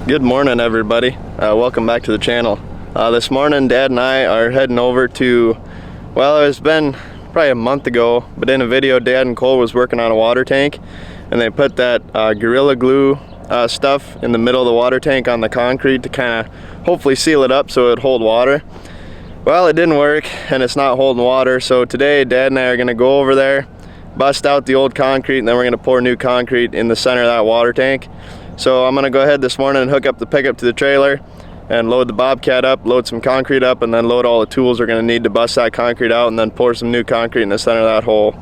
Good morning, everybody. Welcome back to the channel. This morning Dad and I are heading over to, well, it's been probably a month ago, but in a video Dad and Cole was working on a water tank, and they put that Gorilla Glue stuff in the middle of the water tank on the concrete to kind of hopefully seal it up so it would hold water. Well, it didn't work and it's not holding water, so today Dad and I are going to go over there, bust out the old concrete, and then we're going to pour new concrete in the center of that water tank. So I'm going to go ahead this morning and hook up the pickup to the trailer and load the Bobcat up, load some concrete up, and then load all the tools we're going to need to bust that concrete out, and then pour some new concrete in the center of that hole.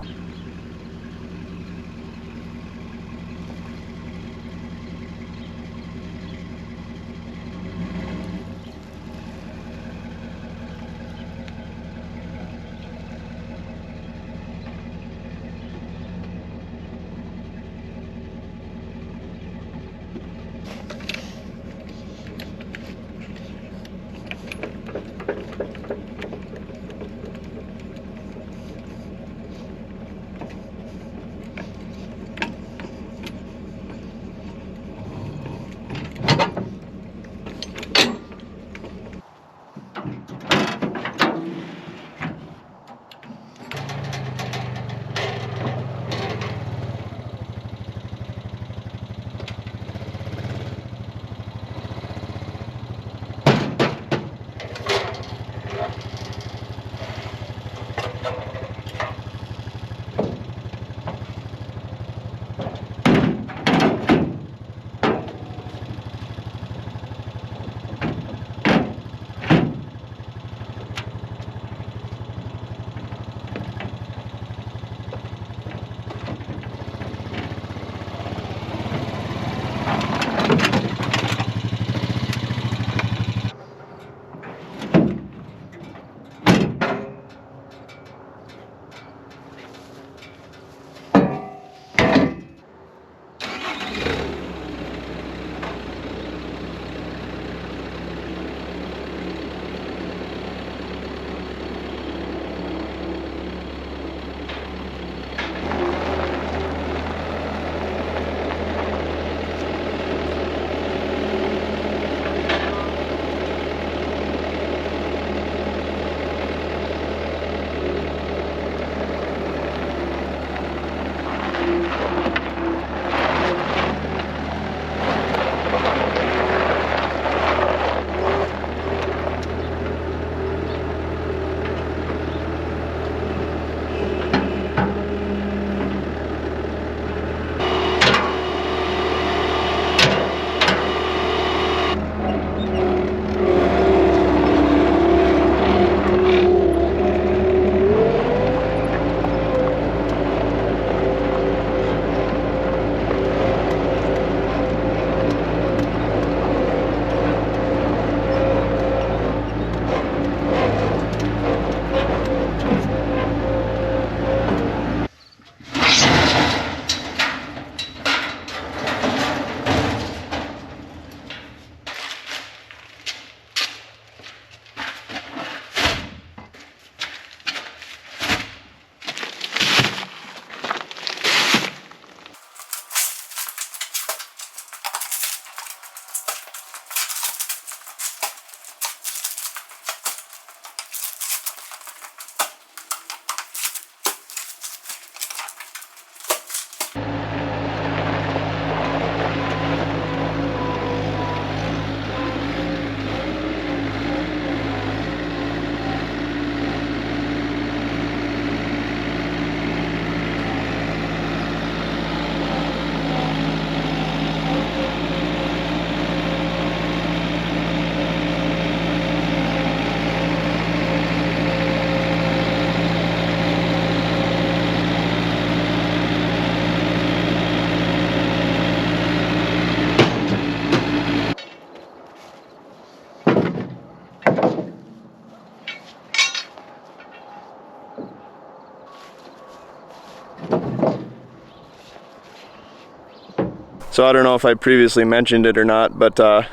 So I don't know if I previously mentioned it or not, but I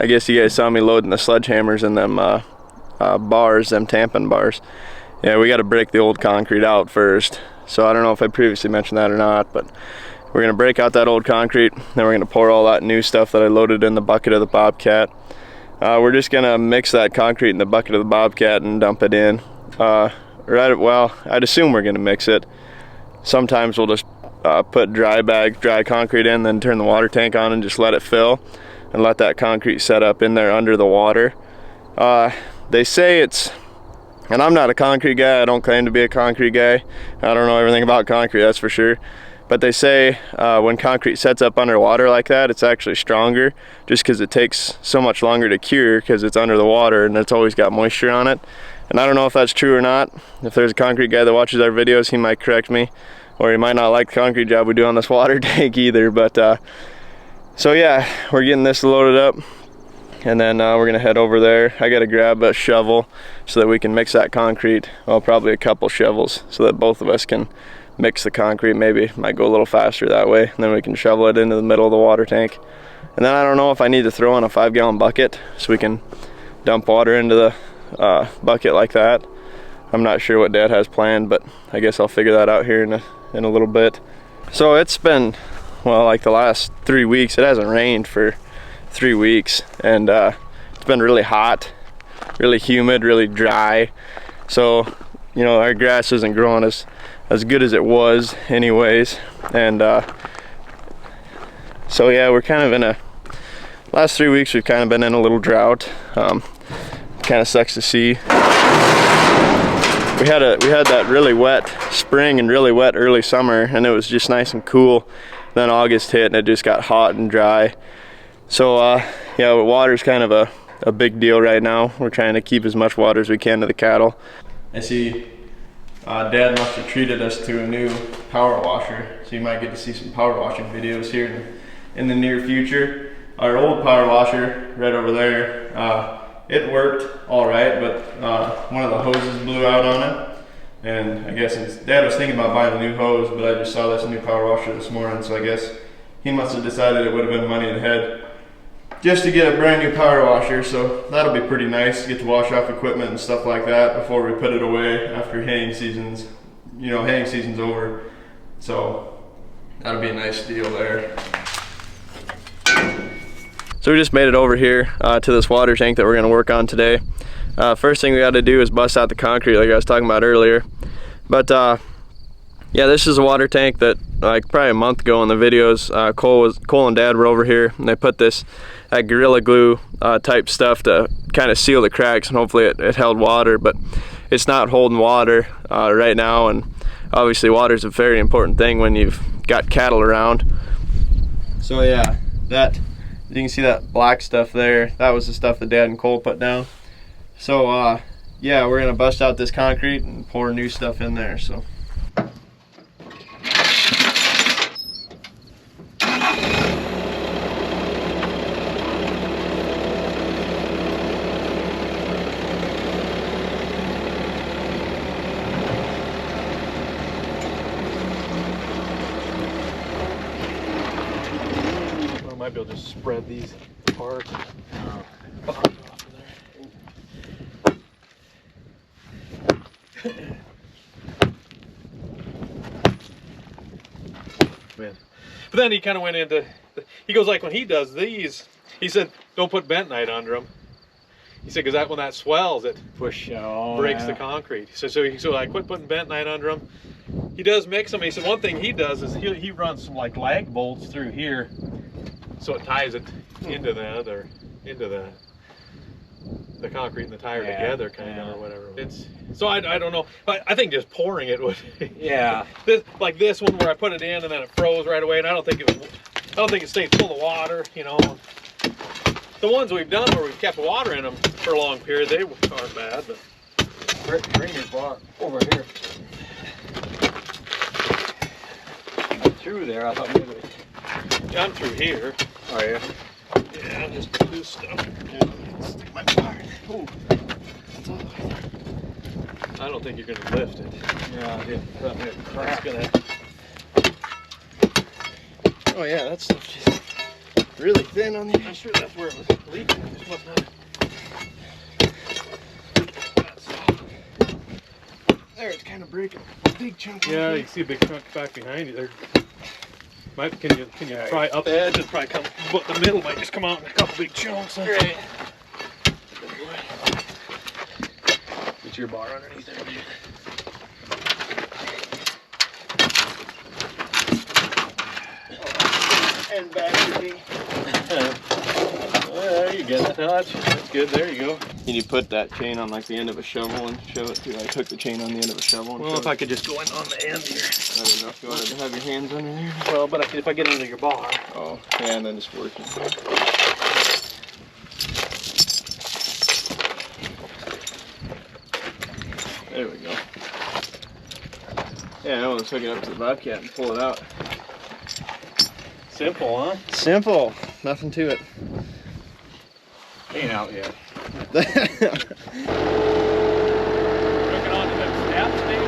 guess you guys saw me loading the sledgehammers in them bars, them tampon bars. Yeah, we got to break the old concrete out first. So I don't know if I previously mentioned that or not, but we're gonna break out that old concrete, then we're gonna pour all that new stuff that I loaded in the bucket of the Bobcat. We're just gonna mix that concrete in the bucket of the Bobcat and dump it in. Well, I'd assume we're gonna mix it. Sometimes we'll just put dry concrete in, then turn the water tank on and just let it fill and let that concrete set up in there under the water. They say it's, and I'm not a concrete guy, I don't claim to be a concrete guy. I don't know everything about concrete, that's for sure. But they say when concrete sets up underwater like that, it's actually stronger just because it takes so much longer to cure because it's under the water and it's always got moisture on it. And I don't know if that's true or not. If there's a concrete guy that watches our videos, he might correct me, or he might not like the concrete job we do on this water tank either. But so yeah, we're getting this loaded up and then we're gonna head over there. I gotta grab a shovel so that we can mix that concrete. Well, probably a couple shovels so that both of us can mix the concrete. Maybe might go a little faster that way, and then we can shovel it into the middle of the water tank. And then I don't know if I need to throw in a 5-gallon bucket so we can dump water into the bucket like that. I'm not sure what Dad has planned, but I guess I'll figure that out here in a little bit. So it's been, well, like the last 3 weeks. It hasn't rained for 3 weeks, and it's been really hot, really humid, really dry. So, you know, our grass isn't growing as good as it was anyways. And so yeah, we're kind of in a, last 3 weeks we've kind of been in a little drought. Kind of sucks to see. We had that really wet spring and really wet early summer, and it was just nice and cool. Then August hit and it just got hot and dry. So yeah, water's kind of a big deal right now. We're trying to keep as much water as we can to the cattle. I see Dad must have treated us to a new power washer, so you might get to see some power washing videos here in the near future. Our old power washer right over there, it worked all right, but one of the hoses blew out on it, and I guess Dad was thinking about buying a new hose, but I just saw this new power washer this morning, so I guess he must have decided it would have been money ahead just to get a brand new power washer. So that'll be pretty nice to get to wash off equipment and stuff like that before we put it away after haying season's, you know, haying season's over. So that'll be a nice deal there. So we just made it over here to this water tank that we're gonna work on today. First thing we gotta do is bust out the concrete like I was talking about earlier. But yeah, this is a water tank that like probably a month ago in the videos, Cole and Dad were over here and they put that Gorilla Glue type stuff to kind of seal the cracks, and hopefully it held water, but it's not holding water right now. And obviously water is a very important thing when you've got cattle around. So yeah, that, you can see that black stuff there, that was the stuff that Dad and Cole put down. So yeah, we're gonna bust out this concrete and pour new stuff in there. So might be able to just spread these apart. Man. But then he kind of went into, he goes like when he does these, he said don't put bentonite under them. He said because that when that swells it breaks the concrete. He said so I quit putting bentonite under them. He does mix them. He said one thing he does is he runs some like lag bolts through here, so it ties it into the concrete and the tire together, kind of, or whatever. It's so I don't know, but I think just pouring it would. Yeah. Like this one where I put it in and then it froze right away, and I don't think it stayed full of water. You know, the ones we've done where we've kept water in them for a long period, they aren't bad. But drainage bar over here. Through there, I thought maybe. Yeah, I'm through here. Oh yeah. Yeah, just loose stuff. Yeah, stick my bar. Ooh, that's all the way there. I don't think you're gonna lift it. Yeah, it's gonna. oh yeah, that stuff's just really thin on the edge. I'm sure that's where it was leaking. It just must not. There, it's kind of breaking a big chunk. Yeah, you can see a big chunk back behind you there. Can you try up edge and probably come, but the middle might just come out in a couple big chunks. Great. Get your bar underneath there, man. And back to me. There you get a touch. That's good. There you go. Can you put that chain on like the end of a shovel and show it too? I took the chain on the end of a shovel. And well, if I could just go in on the end here. I don't know if you wanted to have your hands under there. Well, but if I get under your bar. Oh, yeah, and then just work it. There we go. Yeah, I'll just hook it up to the bobcat and pull it out. Simple, huh? Simple. Nothing to it. Ain't out yet. Working on to them steps, maybe?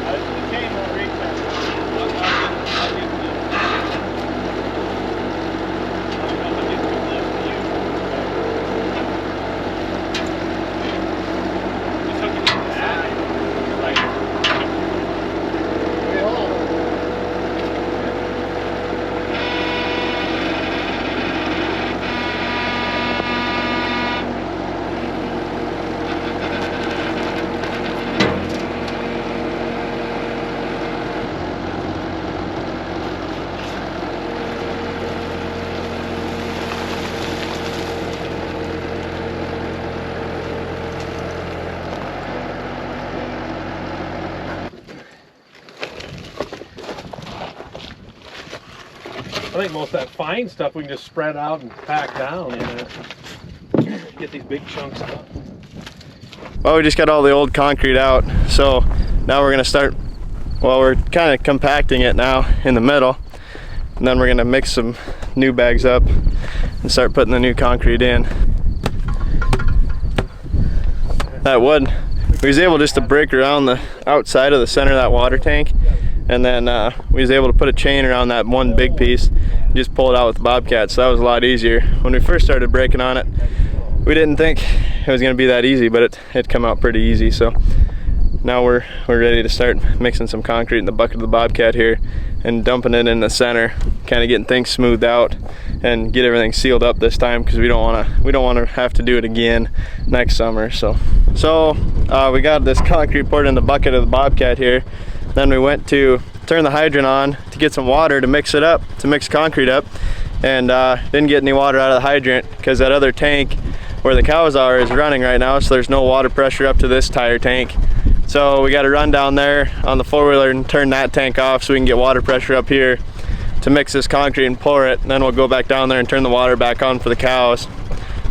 The chain won't reach that. I'll get to this. I'll get too close to you. Just hook it to the side. Right. I think most of that fine stuff we can just spread out and pack down and get these big chunks out. Well, we just got all the old concrete out, so now we're gonna start, well, we're kind of compacting it now in the middle, and then we're gonna mix some new bags up and start putting the new concrete in. That wood, we was able just to break around the outside of the center of that water tank, and then we was able to put a chain around that one big piece and just pull it out with the bobcat, so that was a lot easier. When we first started breaking on it, we didn't think it was going to be that easy, but it come out pretty easy. So now we're ready to start mixing some concrete in the bucket of the bobcat here and dumping it in the center, kind of getting things smoothed out and get everything sealed up this time, because we don't want to have to do it again next summer. So we got this concrete poured in the bucket of the bobcat here. Then we went to turn the hydrant on to get some water to mix it up, to mix concrete up, and didn't get any water out of the hydrant because that other tank where the cows are is running right now, so there's no water pressure up to this tire tank. So we got to run down there on the four-wheeler and turn that tank off so we can get water pressure up here to mix this concrete and pour it, and then we'll go back down there and turn the water back on for the cows.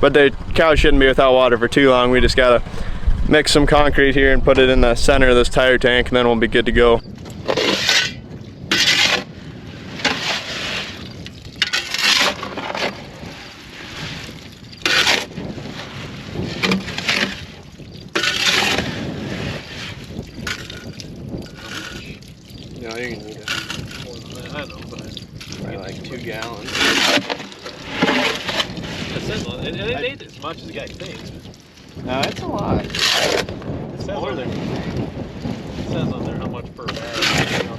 But the cows shouldn't be without water for too long. We just got to mix some concrete here and put it in the center of this tire tank, and then we'll be good to go. No, you're gonna need more than that. I know, but probably like 2 gallons. It ain't as much as the guy thinks. No, it's a lot. It says on there. It says on there how much per bag.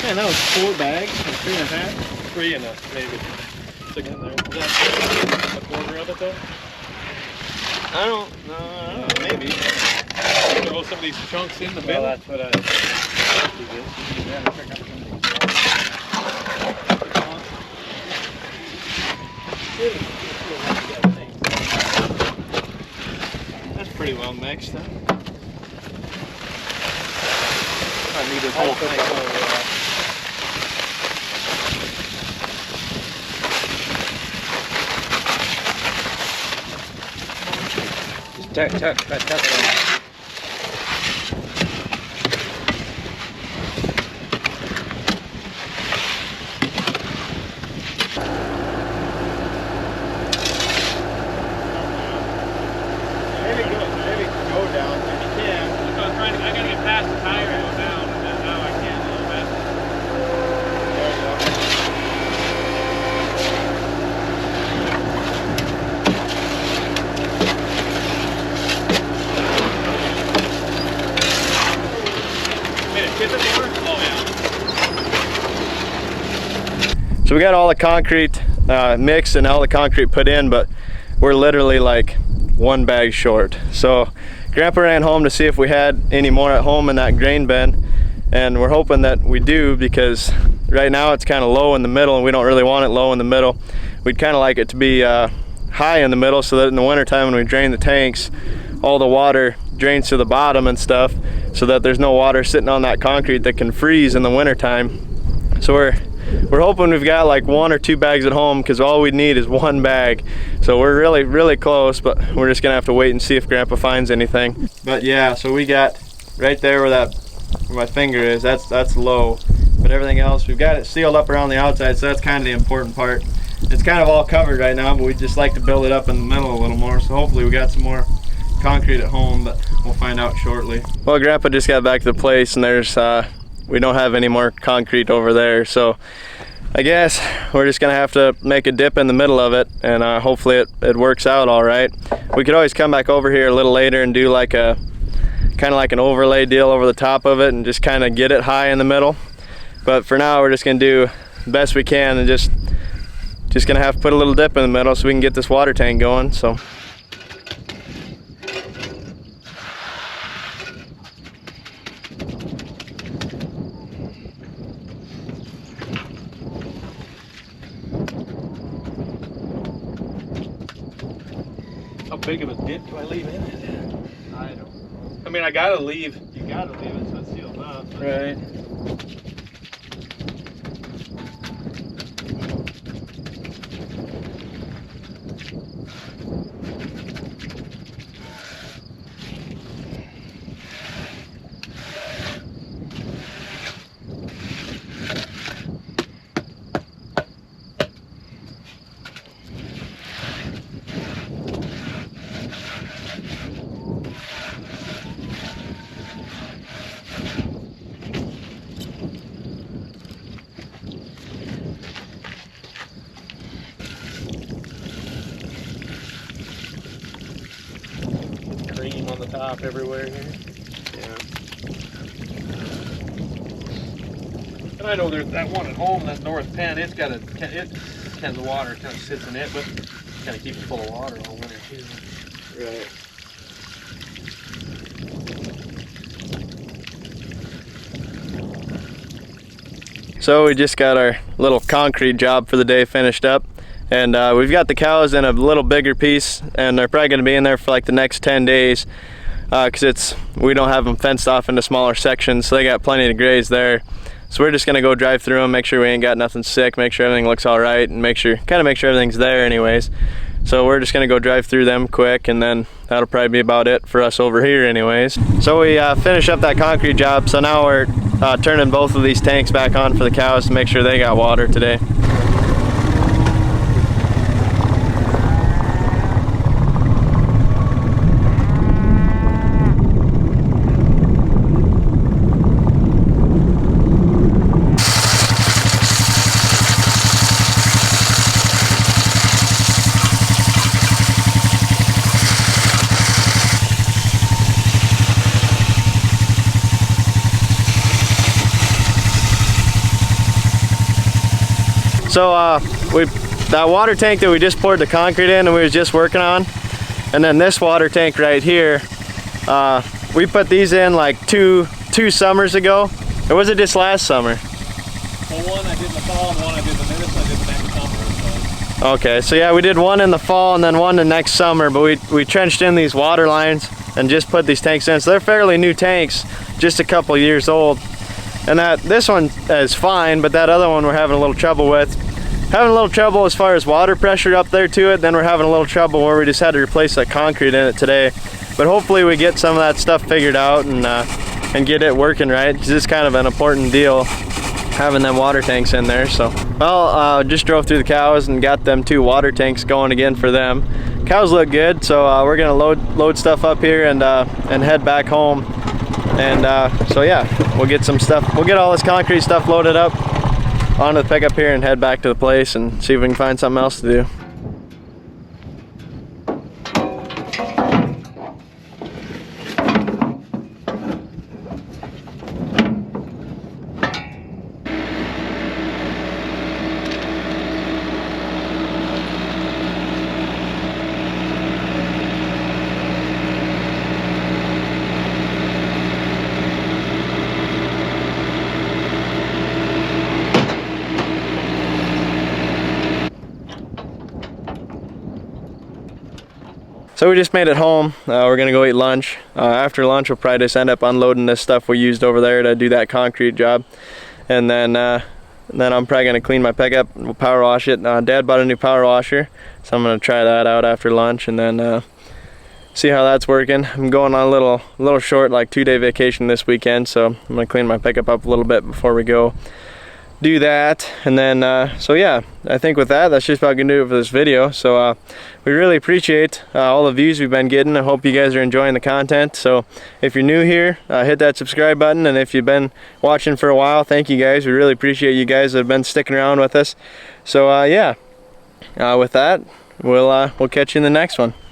Man, that was 4 bags, or 3.5? 3 and a maybe. Stick in there. Is that a quarter of it though? I don't know, maybe. throw some of these chunks in the middle. That's what I That's pretty well mixed, huh? I need this whole thing. tuck it on. Maybe go down if you can. So I gotta get past the tire and go down, and then now I can a little bit. So we got all the concrete mixed and all the concrete put in, but we're literally like one bag short. So Grandpa ran home to see if we had any more at home in that grain bin, and we're hoping that we do, because right now it's kind of low in the middle and we don't really want it low in the middle. We'd kind of like it to be high in the middle, so that in the wintertime when we drain the tanks, all the water drains to the bottom and stuff, so that there's no water sitting on that concrete that can freeze in the wintertime. So we're hoping we've got like 1 or 2 bags at home, because all we need is 1 bag. So we're really close, but we're just gonna have to wait and see if Grandpa finds anything. But yeah, so we got right there where my finger is, that's low. But everything else, we've got it sealed up around the outside, so that's kind of the important part. It's kind of all covered right now, but we'd just like to build it up in the middle a little more. So hopefully we got some more concrete at home, but we'll find out shortly. Well, Grandpa just got back to the place, and there's we don't have any more concrete over there, so I guess we're just gonna have to make a dip in the middle of it, and hopefully it works out all right. We could always come back over here a little later and do like a kind of like an overlay deal over the top of it and just kind of get it high in the middle. But for now, we're just gonna do the best we can, and just gonna have to put a little dip in the middle so we can get this water tank going. So How big of a dip do I leave in it? I don't know. I mean, I gotta leave. you gotta leave it so it's sealed up. Right. Cream on the top everywhere here. Yeah. And I know there's that one at home, that north pen. It's got the water kind of sits in it, but kind of keeps it full of water all winter too. Right. So we just got our little concrete job for the day finished up, and we've got the cows in a little bigger piece, and they're probably going to be in there for like the next 10 days, because we don't have them fenced off into smaller sections, so they got plenty to graze there. So we're just going to go drive through them, make sure we ain't got nothing sick, make sure everything looks all right, and kind of make sure everything's there anyways. So we're just going to go drive through them quick, and then that'll probably be about it for us over here anyways. So we finished up that concrete job, so now we're turning both of these tanks back on for the cows to make sure they got water today. So that water tank that we just poured the concrete in and we was just working on, and then this water tank right here, we put these in like two summers ago. Or was it just last summer? Well, one I did in the fall and one I did the next summer. So. Okay, so yeah, we did one in the fall and then one the next summer, but we trenched in these water lines and just put these tanks in. So they're fairly new tanks, just a couple years old. And this one is fine, but that other one we're having a little trouble with. Having a little trouble as far as water pressure up there to it, then we're having a little trouble where we just had to replace that concrete in it today. But hopefully we get some of that stuff figured out and get it working right, because it's kind of an important deal having them water tanks in there. So, well, just drove through the cows and got them 2 water tanks going again for them. Cows look good, so we're gonna load stuff up here and head back home. And so yeah, we'll get some stuff. We'll get all this concrete stuff loaded up onto the pickup here and head back to the place and see if we can find something else to do. So we just made it home. We're gonna go eat lunch. After lunch, we'll probably just end up unloading this stuff we used over there to do that concrete job. And then I'm probably gonna clean my pickup. We'll power wash it. Dad bought a new power washer, so I'm gonna try that out after lunch and then see how that's working. I'm going on a little short, like 2-day vacation this weekend, so I'm gonna clean my pickup up a little bit before we go do that. And then so yeah, I think with that's just about gonna do it for this video. So we really appreciate all the views we've been getting. I hope you guys are enjoying the content. So if you're new here, hit that subscribe button, and if you've been watching for a while, thank you guys. We really appreciate you guys that have been sticking around with us. So yeah, with that, we'll catch you in the next one.